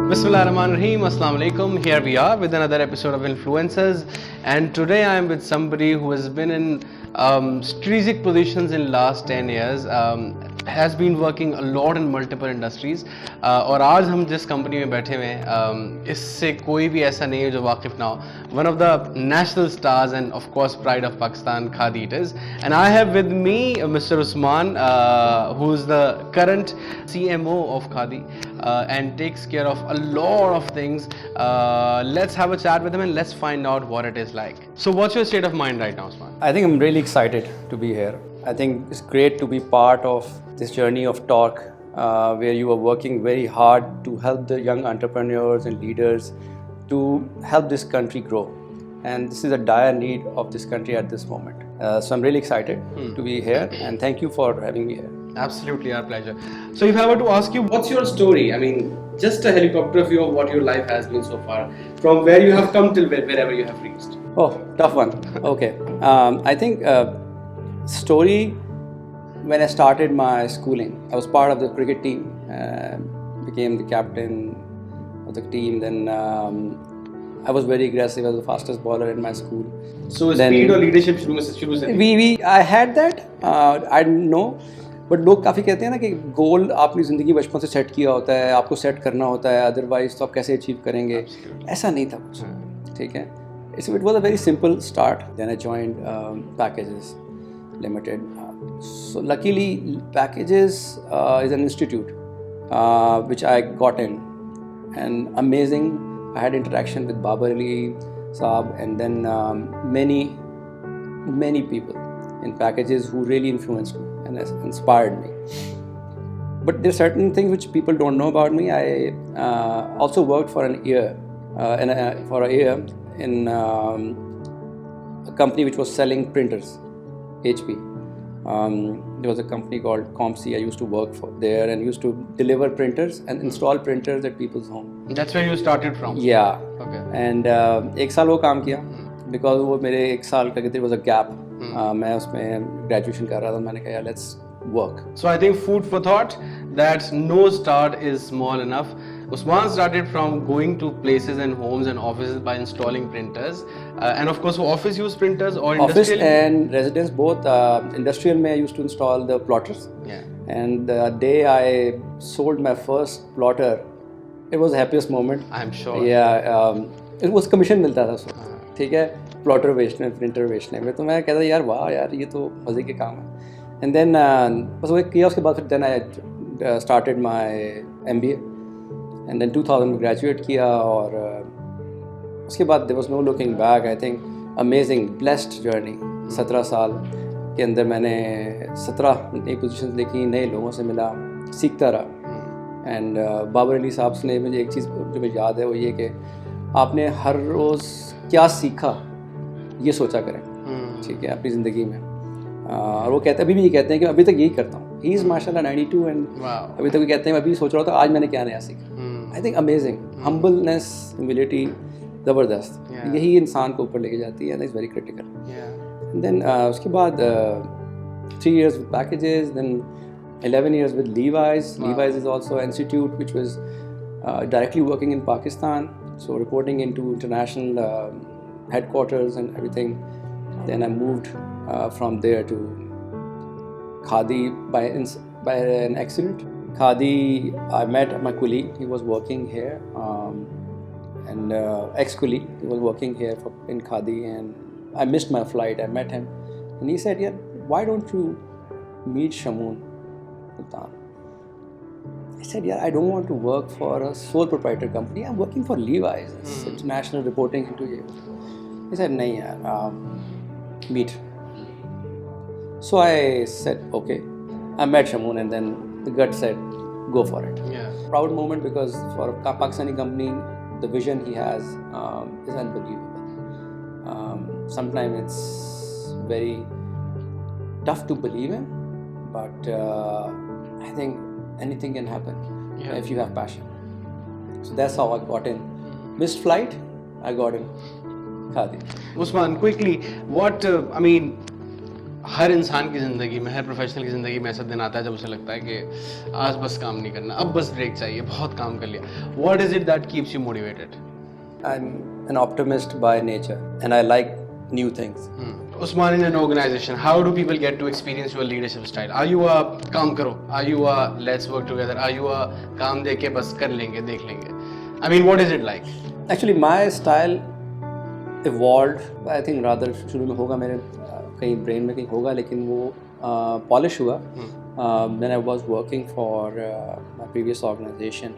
Bismillahirrahmanirrahim. Assalamu alaikum. Here we are with another episode of Influencers, and today I am with somebody who has been in strategic positions in last 10 years. Has been working a lot in multiple industries. और आज हम जिस company में बैठे हुए हैं इससे कोई भी ऐसा नहीं है जो वाकिफ ना हो. One of the national stars and of course pride of Pakistan, Khaadi it is. And I have with me Mr. Usman, who is the current CMO of Khaadi and takes care of a lot of things. Let's have a chat with him and let's find out what it is like. So what's your state of mind right now, Usman? I think I'm really excited to be here. I think it's great to be part of this journey of talk where you are working very hard to help the young entrepreneurs and leaders to help this country grow. And this is a dire need of this country at this moment. So I'm really excited to be here, and thank you for having me here. Absolutely, our pleasure. So if I were to ask you, what's your story? I mean, just a helicopter view of what your life has been so far, from where you have come till wherever you have reached. Oh, tough one. Okay. I think story, when I started my schooling, I was part of the cricket team, became the captain of the team. Then I was very aggressive. I was the fastest bowler in my school. So speed or leadership शुरू से I had that. I didn't know. But लोग काफ़ी कहते हैं ना कि गोल आपने ज़िंदगी बचपन से सेट किया होता है, आपको सेट करना होता है, अदरवाइज तो आप कैसे अचीव करेंगे. ऐसा नहीं था कुछ. ठीक है. It was a very simple start. Then I joined Packages Limited. So luckily, Packages is an institute which I got in, and amazing. I had interaction with Babar Ali Saab, and then many people in Packages who really influenced me and inspired me. But there are certain things which people don't know about me. I also worked for a year in a company which was selling printers, HP. There was a company called comically. I used to work there and used to deliver printers and install printers at people's home. That's where you started from? Yeah. Okay. And एक साल वो काम किया because वो मेरे एक साल का there was a gap. मैं उसमें graduation कर रहा था. मैंने कहा let's work. So I think food for thought that no start is small enough. Usman started from going to places and homes and offices by installing printers, and of course, office use printers or office industrial and residence both. Industrial में I used to install the plotters. Yeah. And the day I sold my first plotter, it was the happiest moment. I'm sure. Yeah. It was commission मिलता था उसको. ठीक है. Plotter बेचने, printer बेचने में तो मैं कहता यार वाह यार ये तो मजे के काम है. And then बस वो किया उसके बाद फिर then I started my MBA. And then 2000 में graduate किया और उसके बाद there was no looking back. I think amazing blessed journey. 17 साल के अंदर मैंने 17 नई पोजीशंस देखी, नए लोगों से मिला, सीखता रहा. एंड बाबर अली साहब ने मुझे एक चीज़ जो मुझे याद है वो ये कि आपने हर रोज़ क्या सीखा ये सोचा करें. ठीक है अपनी ज़िंदगी में. और वो कहते अभी भी ये कहते हैं कि अभी तक यही करता हूँ. ही इज़ माशाल्लाह 92 एंड अभी तक वो कहते हैं मैं अभी सोच रहा था आज मैंने क्या नया सीखा. I think amazing humbleness humility ज़बरदस्त. यही इंसान को ऊपर लेके जाती है. Is very critical. देन उसके बाद 3 years with Packages, then 11 years with Levi's. Levi's is also an institute which was directly working in Pakistan, so reporting into international headquarters and everything. Then I moved from there to Khaadi by an accident. Khaadi, I met my colleague. He was working here, and ex-colleague. He was working here in Khaadi, and I missed my flight. I met him, and he said, "Yeah, why don't you meet Shamoon Sultan?" I said, "Yeah, I don't want to work for a sole proprietor company. I'm working for Levi's. It's international reporting into you." He said, "Nahi yaar, meet." So I said, "Okay." I met Shamoon, and then the gut said, "Go for it." Yeah. Proud moment because for a Pakistani company, the vision he has is unbelievable. Sometimes it's very tough to believe in, but I think anything can happen if you have passion. So that's how I got in. Missed flight, I got in Khaadi. Usman, quickly, what हर इंसान की ज़िंदगी में, हर professional की ज़िंदगी में ऐसा दिन आता है जब उसे लगता है कि आज बस काम नहीं करना, अब बस ब्रेक चाहिए, बहुत काम कर लिया. What is it that keeps you motivated? I'm an optimist by nature and I like new things. Usman, in an organization, how do people get to experience your leadership style? Are you a काम करो? Are you a let's work together? Are you a काम दे के बस कर लेंगे, देख लेंगे? I mean, what is it like? Actually, my style evolved. I think rather शुरू में होगा मेरे कहीं ब्रेन में कहीं होगा, लेकिन वो पॉलिश हुआ when I was working for my previous organization.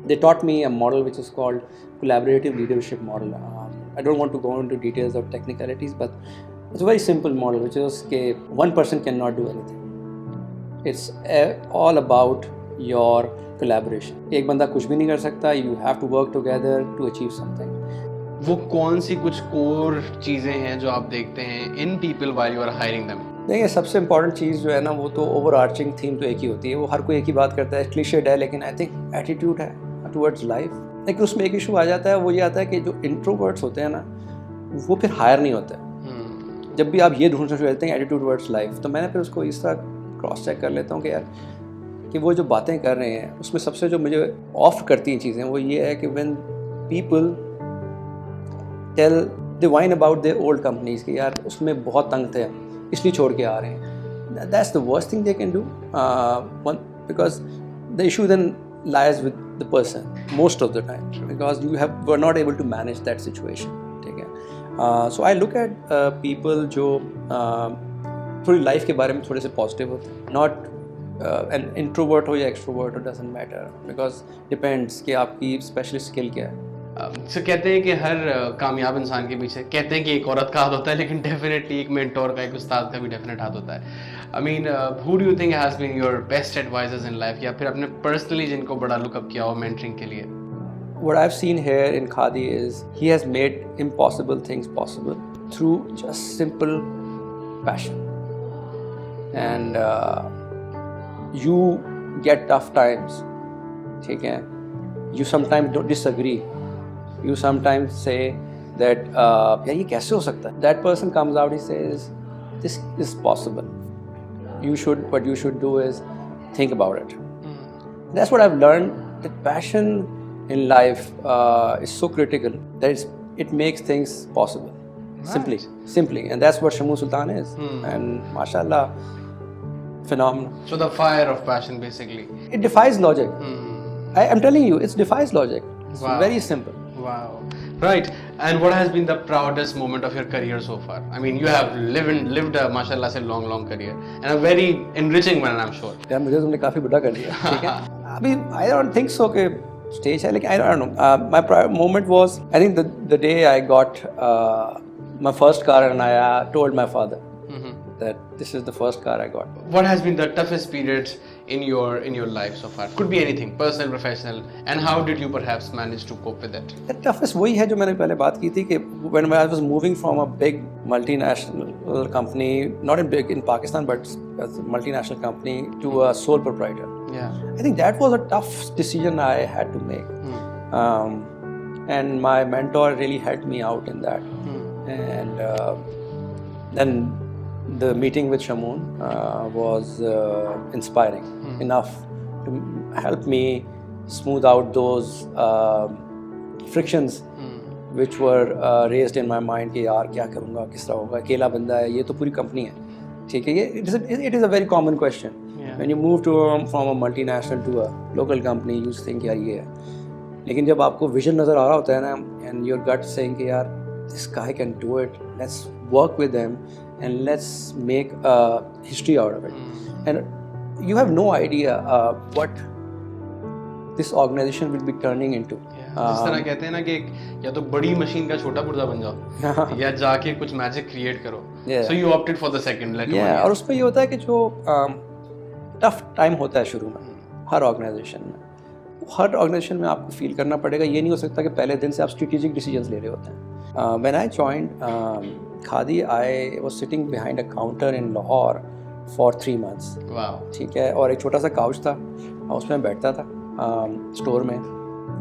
They taught me a model which is called collaborative leadership model. I don't want to go into details of technicalities, but it's a very simple model, which is that one person cannot do anything. It's all about your collaboration. एक बंदा कुछ भी नहीं कर सकता. You have to work together to achieve something. वो कौन सी कुछ कोर चीज़ें हैं जो आप देखते हैं in people while you are hiring them? देखिए, सबसे इम्पॉर्टेंट चीज़ जो है ना, वो तो ओवर आर्चिंग थीम तो एक ही होती है. वो हर कोई एक ही बात करता है, क्लीशेड है, लेकिन आई थिंक एटीट्यूड है टुवर्ड्स लाइफ. लेकिन उसमें एक इशू आ जाता है, वो ये आता है कि जो इंट्रोवर्ट्स होते हैं ना, वो फिर हायर नहीं होते. जब भी आप ये ढूंढना शुरू करते हैं एटीट्यूड टुवर्ड्स लाइफ, तो मैंने फिर उसको इस तरह क्रॉस चेक कर लेता हूँ कि यार कि वो जो बातें कर रहे हैं उसमें सबसे जो मुझे ऑफ करती हैं चीज़ें, वो ये है कि when people tell they whine about their old companies कि यार उसमें बहुत तंग थे इसलिए छोड़ के आ रहे हैं. That's the worst thing they can do, because the issue then lies with the person most of the time, because you were not able to manage that situation. ठीक है. So I look at people जो थोड़ी life के बारे में थोड़े से positive होते हैं. नॉट an introvert हो या extrovert, it doesn't matter, because depends कि आपकी स्पेशलिस्ट स्किल क्या है. So कहते हैं कि हर कामयाब इंसान के पीछे कहते हैं कि एक औरत का हाथ होता है, लेकिन डेफिनेटली एक मेंटोर का, एक उस्ताद का भी डेफिनेट हाथ होता है. I mean, who do you think has been your best advisors in life, या फिर आपने पर्सनली जिनको बड़ा लुकअप किया हो मेंटरिंग के लिए? What I've seen here in Khaadi is he has made impossible things possible through just simple passion. And you get tough times, ठीक है? You sometimes don't disagree. You sometimes say that यार ये कैसे हो सकता है? That person comes out, he says, this is possible. What you should do is think about it. That's what I've learned. That passion in life is so critical that it makes things possible. Right. Simply, and that's what Shamu Sultan is. And mashallah, phenomenal. So the fire of passion, basically. It defies logic. I'm telling you, it defies logic. It's Wow. very simple. Wow. Right. And what has been the proudest moment of your career so far? I mean, you have lived a mashallah से long career and a very enriching one, I'm sure. यार मुझे तुमने काफी बड़ा कर दिया. ठीक है. अभी I don't think so कि stage है, लेकिन I don't know. My proud moment was, I think the day I got my first car, and I told my father that this is the first car I got. What has been the toughest periods in your life so far? Could be anything, personal, professional, and how did you perhaps manage to cope with it? The toughest वही है जो मैंने पहले बात की थी कि when I was moving from a big multinational company, not in Pakistan, but a multinational company, to a sole proprietor. Yeah. I think that was a tough decision I had to make. And my mentor really helped me out in that. And then the meeting with Shamoon was inspiring enough to help me smooth out those frictions which were raised in my mind कि यार क्या करूँगा, किस तरह होगा, अकेला बंदा है, ये तो पूरी कंपनी है. ठीक है, ये it is a very common question. Yeah. When you move from a multinational to a local company, you think यार ये है. लेकिन जब आपको विजन नज़र आ रहा होता है ना, and your gut saying कि यार this guy can do it, let's work with them and let's make a history out of it. And you have no idea what this organization will be turning into. जिस तरह कहते हैं ना कि या तो बड़ी मशीन का छोटा पुर्जा बन जाओ या जाके कुछ मैजिक क्रिएट करो. So you opted for the second. और उसमें ये होता है कि जो टफ टाइम होता है शुरू में हर ऑर्गेनाइजेशन में आपको फील करना पड़ेगा. ये नहीं हो सकता कि पहले दिन से आप स्ट्रेटेजिक डिसीजंस ले रहे होते हैं. When I joined Khaadi, I was sitting behind a counter in Lahore for 3 months. Wow. ठीक है, और एक छोटा सा काउच था, उसमें बैठता था. स्टोर में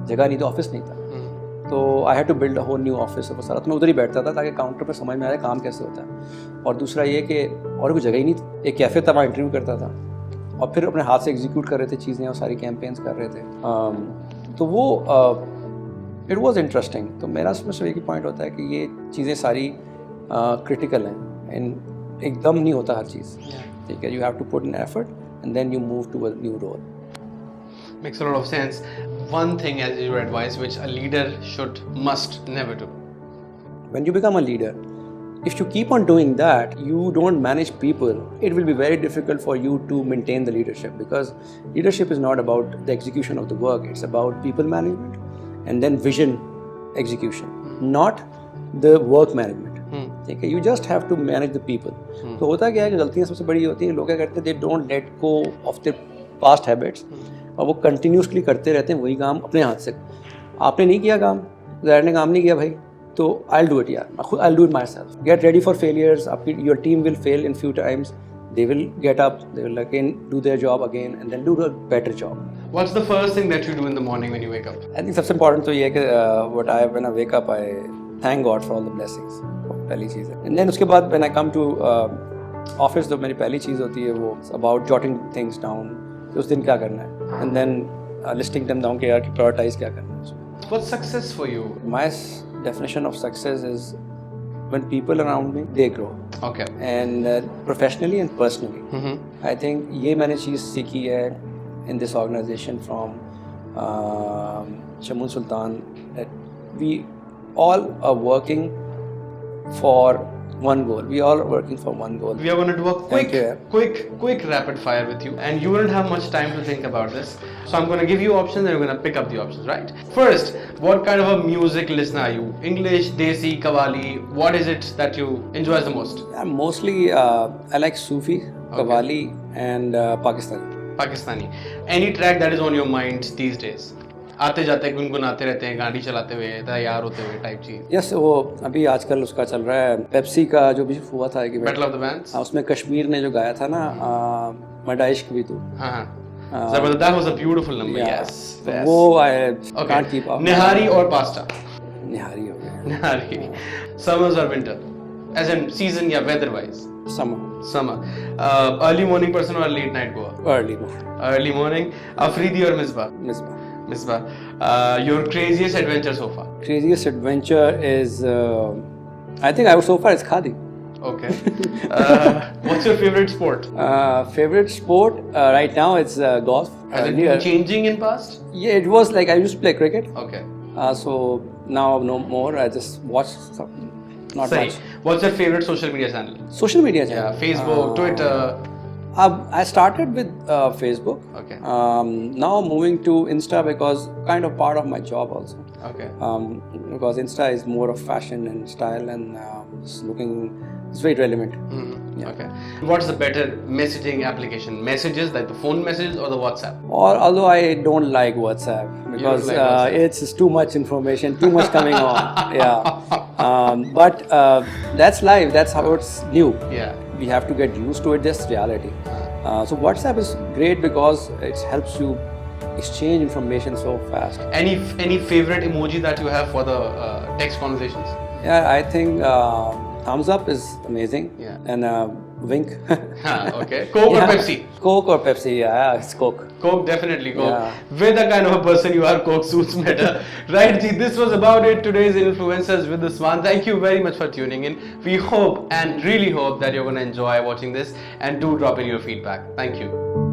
जगह नहीं थी, ऑफिस नहीं था. तो I had to build a whole new office. वो सारा तो मैं उधर ही बैठता था ताकि काउंटर पर समझ में आए काम कैसे होता है। और दूसरा ये कि और कोई जगह ही नहीं थी। एक कैफ़े था, वहाँ इंटरव्यू करता था और फिर अपने हाथ से एग्जीक्यूट कर रहे थे चीज़ें और सारी कैंपेन्स कर रहे थे। तो वो इट वाज इंटरेस्टिंग। तो मेरा उसमें से एक ही पॉइंट होता है कि ये चीज़ें सारी क्रिटिकल हैं एंड एकदम नहीं होता हर चीज़, ठीक है। You have to put in effort and then you move to a new role. Makes a lot of sense. One thing as your advice which a leader must never do. When you become a leader, if you keep on doing that, you don't manage people, it will be very difficult for you to maintain the leadership, because leadership is not about the execution of the work, it's about people management and then vision execution, not the work management. ठीक है, you just have to manage the people. तो होता क्या है कि गलतियाँ सबसे बड़ी होती हैं, लोग क्या करते हैं, they don't let go of their past habits, और वो कंटिन्यूसली करते रहते हैं वही काम अपने हाथ से। आपने नहीं किया काम, ज़ाहिर ने काम नहीं किया भाई, तो आई डू इट यार, मैं खुद I do it myself. Get ready for failures. आपकी your team will fail in few times, they will get up, they will again do their job again and then do a better job. What's the first thing that you do in the morning when you wake up? I think सबसे important तो ये है कि what I when I wake up I thank God for all the blessings, पहली चीज़ है। And then उसके बाद when I come to office, तो मेरी पहली चीज़ होती है वो अबाउट जॉटिंग थिंग्स डाउन, उस दिन क्या करना है, and then listing them down कि यार प्रायोरिटाइज क्या करना है उसमें। What's success for you? My definition of success is when people around me they grow. Okay. And professionally and personally. I think ये मैंने चीज़ सीखी है in this organization from Shamun Sultan, that we all are working for one goal. We all are working for one goal. We are going to do a quick rapid fire with you, and you won't have much time to think about this. So I'm going to give you options, and you're going to pick up the options, right? First, what kind of a music listener are you? English, Desi, Qawwali? What is it that you enjoy the most? Mostly, I like Sufi, Qawwali, and Pakistani. Pakistani. Any track that is on your mind these days? आते जाते गुनगुनाते रहते हैं, गाड़ी चलाते हुए, तैयार होते हुए टाइप चीज। यस, वो अभी आजकल उसका चल रहा है पेप्सी का जो भी हुआ था कि बैटल ऑफ द बैंड्स, उसमें कश्मीर ने जो गाया था ना, मडा इश्क भी तू। हाँ, जबरदस्त, that was a beautiful number. Yes. वो I can't keep up. निहारी और पास्ता? निहारी हो गया। निहारी। Summers or winter? As in season या weather wise? Summer. Early morning person or late night goer? Early morning. Afridi or Misbah? Misbah. Your craziest adventure so far? Craziest adventure is, I think so far it's Khaadi. Okay. What's your favorite sport? Favorite sport right now it's golf. Has it been changing in past? Yeah, it was like I used to play cricket. Okay. So now no more. I just watch something. Not much. What's your favorite social media channel? Social media channel? Yeah, Facebook, Twitter. I started with Facebook. Okay. Now moving to Insta because kind of part of my job also. Okay. Because Insta is more of fashion and style and it's very relevant. Yeah. Okay. What's the better messaging application? Messages like the phone messages or the WhatsApp? Although I don't like WhatsApp because it's too much information, too much coming on. Yeah. But that's life. That's how it's new. Yeah. We have to get used to it. That's reality. So WhatsApp is great because it helps you exchange information so fast. Any favorite emoji that you have for the text conversations? Yeah, I think thumbs up is amazing. Yeah. And wink. Okay. Coke or Pepsi? Coke or Pepsi? Yeah, it's Coke. Coke, definitely Coke. Yeah. With the kind of a person you are, Coke suits better. Right, Ji, this was about it. Today's Influencers with Usman. Thank you very much for tuning in. We hope and really hope that you're going to enjoy watching this, and do drop in your feedback. Thank you.